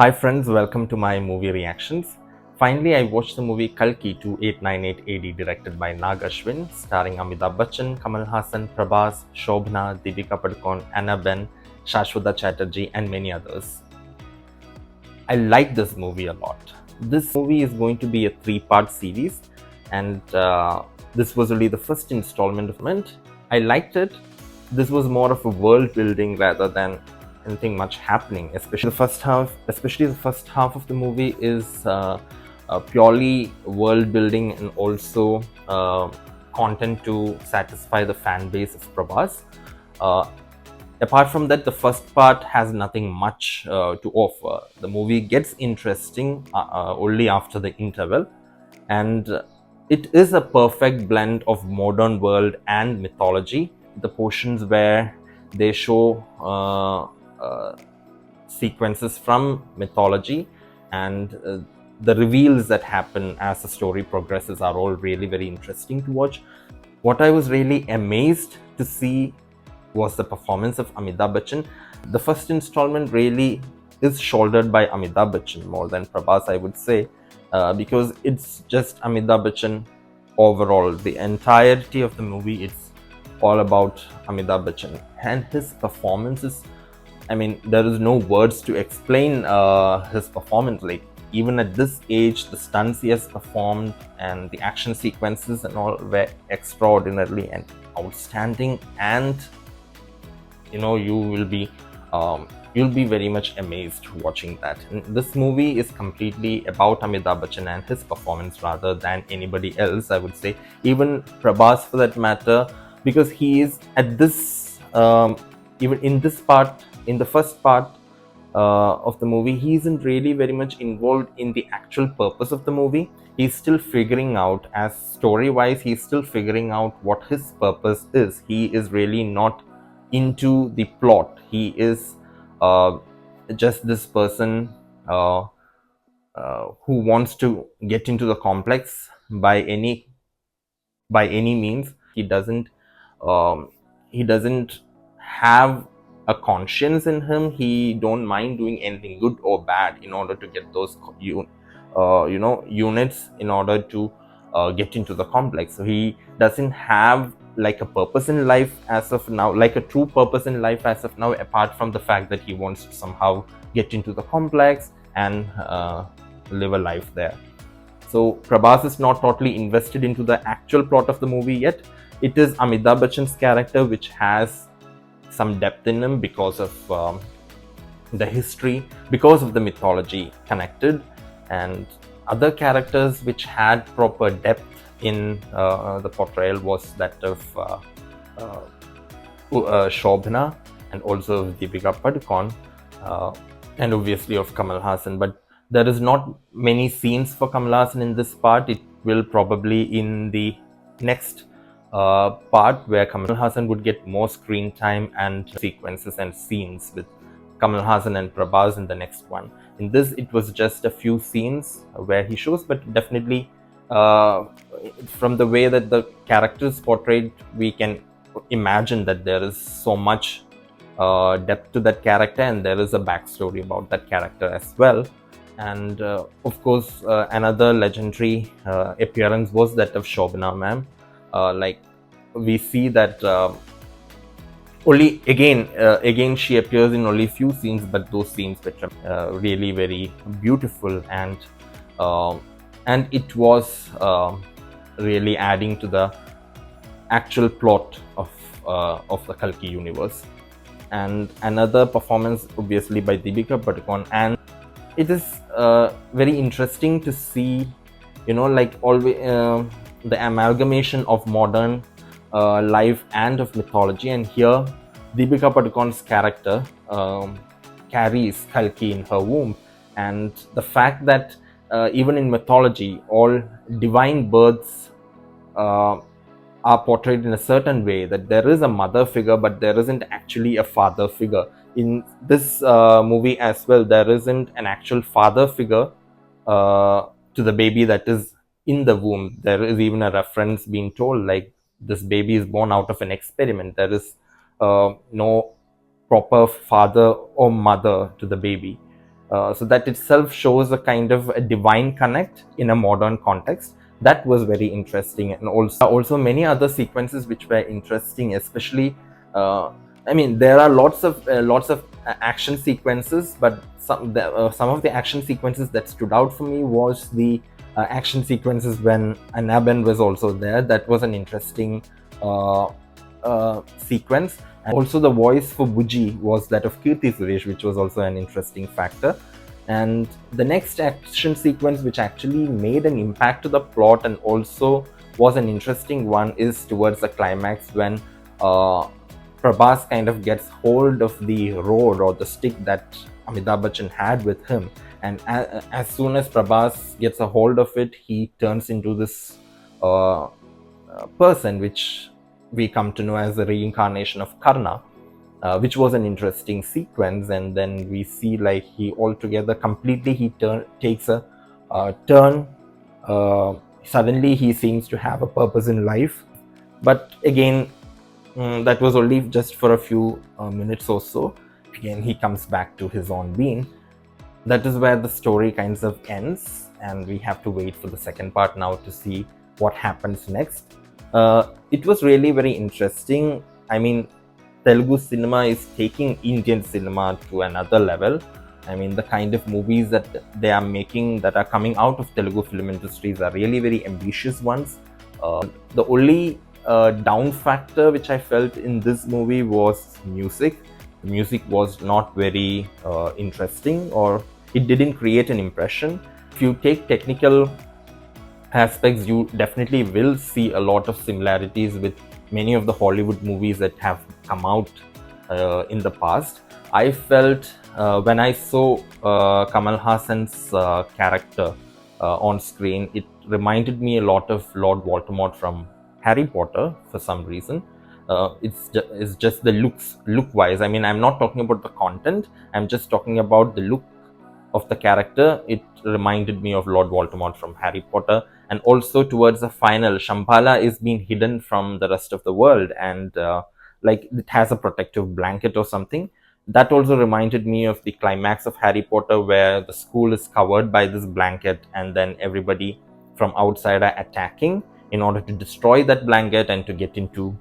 Hi friends, welcome to my movie reactions. Finally, I watched the movie Kalki 2898 AD directed by Ashwin, starring Amitabh Bachchan, Kamal Hassan, Prabhas, Shobana, Deepika Padukone, Saswata Chatterjee and many others. I like this movie a lot. This movie is going to be a three-part series and this was only the first installment of it. I liked it. This was more of a world building rather than anything much happening, especially the first half of the movie is purely world building and also content to satisfy the fan base of Prabhas. Uh, Apart from that, the first part has nothing much to offer. The movie gets interesting only after the interval, and it is a perfect blend of modern world and mythology. The portions where they show sequences from mythology and the reveals that happen as the story progresses are all really very interesting to watch. What I was really amazed to see was the performance of Amitabh Bachchan. The first installment really is shouldered by Amitabh Bachchan more than Prabhas, I would say, because it's just Amitabh Bachchan overall. The entirety of the movie, it's all about Amitabh Bachchan. And his performance is, I mean, there is no words to explain his performance. Like, even at this age, the stunts he has performed and the action sequences and all were extraordinarily and outstanding. And you'll be very much amazed watching that. And this movie is completely about Amitabh Bachchan and his performance rather than anybody else, I would say, even Prabhas for that matter, because he is at this even in this part, in the first part of the movie, he isn't really very much involved in the actual purpose of the movie. He's still figuring out, as story wise, he's still figuring out what his purpose is. He is really not into the plot. He is uh, just this person who wants to get into the complex by any means. Um, he doesn't have a conscience in him. He don't mind doing anything good or bad in order to get those units in order to get into the complex. So he doesn't have like a purpose in life as of now, like a true purpose in life as of now, apart from the fact that he wants to somehow get into the complex and live a life there. So Prabhas is not totally invested into the actual plot of the movie yet. It is Amitabh Bachchan's character which has some depth in him because of the history, because of the mythology connected, and other characters which had proper depth in the portrayal was that of Shobana and also of Deepika Padukone, and obviously of Kamal Hassan. But there is not many scenes for Kamal Hassan in this part. It will probably in the next part where Kamal Hassan would get more screen time and sequences and scenes with Kamal Hassan and Prabhas in the next one. In this, it was just a few scenes where he shows, but definitely from the way that the characters portrayed, we can imagine that there is so much depth to that character and there is a backstory about that character as well. And of course, another legendary appearance was that of Shobana ma'am. Like, we see that only again she appears in only few scenes, but those scenes were really very beautiful, uh, and it was really adding to the actual plot of the Kalki universe. And another performance obviously by Deepika Padukone, and it is very interesting to see, like always, the amalgamation of modern life and of mythology. And here, Deepika Padukone's character carries Kalki in her womb, and the fact that even in mythology, all divine births uh, are portrayed in a certain way, that there is a mother figure but there isn't actually a father figure. In this movie as well, there isn't an actual father figure to the baby that is in the womb. There is even a reference being told like this baby is born out of an experiment. There is no proper father or mother to the baby. So that itself shows a kind of a divine connect in a modern context. That was very interesting, and also many other sequences which were interesting, especially. I mean, there are lots of action sequences, but some of the action sequences that stood out for me was the action sequences when Anaben was also there. That was an interesting uh, sequence. And also, the voice for Buji was that of Kirti Suresh, which was also an interesting factor. And the next action sequence, which actually made an impact to the plot and also was an interesting one, is towards the climax when Prabhas kind of gets hold of the rod or the stick that Amitabh Bachchan had with him. And as soon as Prabhas gets a hold of it, he turns into this person, which we come to know as the reincarnation of Karna, which was an interesting sequence. And then we see like he altogether completely takes a turn. Suddenly he seems to have a purpose in life, but again, that was only just for a few minutes or so. Again, he comes back to his own being. That is where the story kind of ends, and we have to wait for the second part now to see what happens next. It was really very interesting. I mean, Telugu cinema is taking Indian cinema to another level. I mean, the kind of movies that they are making that are coming out of Telugu film industries are really very ambitious ones. The only down factor which I felt in this movie was music. The music was not very interesting, or it didn't create an impression. If you take technical aspects, you definitely will see a lot of similarities with many of the Hollywood movies that have come out in the past. I felt when I saw Kamal Hassan's character on screen, it reminded me a lot of Lord Voldemort from Harry Potter for some reason. It's just the look wise. I mean, I'm not talking about the content, I'm just talking about the look of the character. It reminded me of Lord Voldemort from Harry Potter. And also towards the final, Shambhala is being hidden from the rest of the world, and like it has a protective blanket or something. That also reminded me of the climax of Harry Potter, where the school is covered by this blanket, and then everybody from outside are attacking in order to destroy that blanket and to get into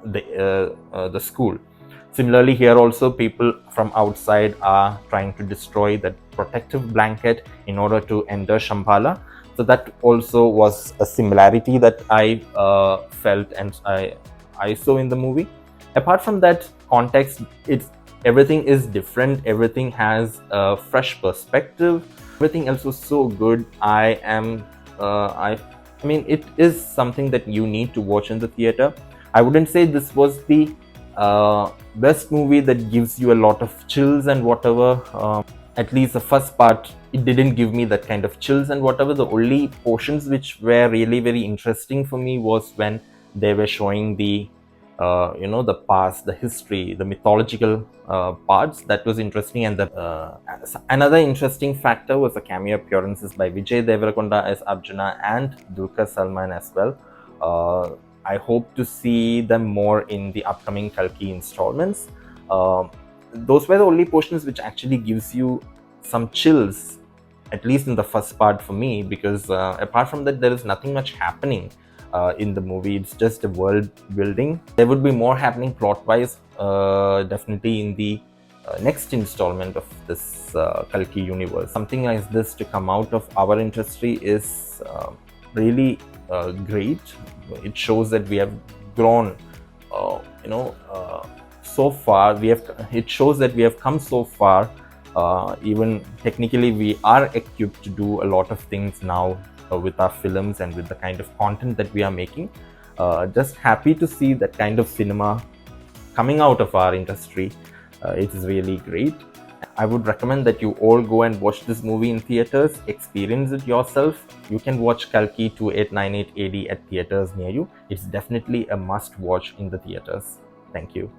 the school. Similarly, here also people from outside are trying to destroy that protective blanket in order to enter Shambhala. So that also was a similarity that I felt and I saw in the movie. Apart from that context, it's everything is different. Everything has a fresh perspective. Everything else was so good. I mean, it is something that you need to watch in the theater. I wouldn't say this was the best movie that gives you a lot of chills and whatever. At least the first part, it didn't give me that kind of chills and whatever. The only portions which were really very interesting for me was when they were showing the the past, the history, the mythological parts. That was interesting. And another interesting factor was the cameo appearances by Vijay Deverakonda as Arjuna and Dulquer Salman as well. I hope to see them more in the upcoming Kalki installments. Those were the only portions which actually gives you some chills, at least in the first part for me, because apart from that, there is nothing much happening in the movie. It's just a world building. There would be more happening plot wise, definitely in the next installment of this Kalki universe. Something like this to come out of our industry is really great. It shows that we have grown, so far. It shows that we have come so far. Even technically, we are equipped to do a lot of things now with our films and with the kind of content that we are making. Just happy to see that kind of cinema coming out of our industry. It is really great. I would recommend that you all go and watch this movie in theaters, experience it yourself. You can watch Kalki 2898 AD at theaters near you. It's definitely a must watch in the theaters. Thank you.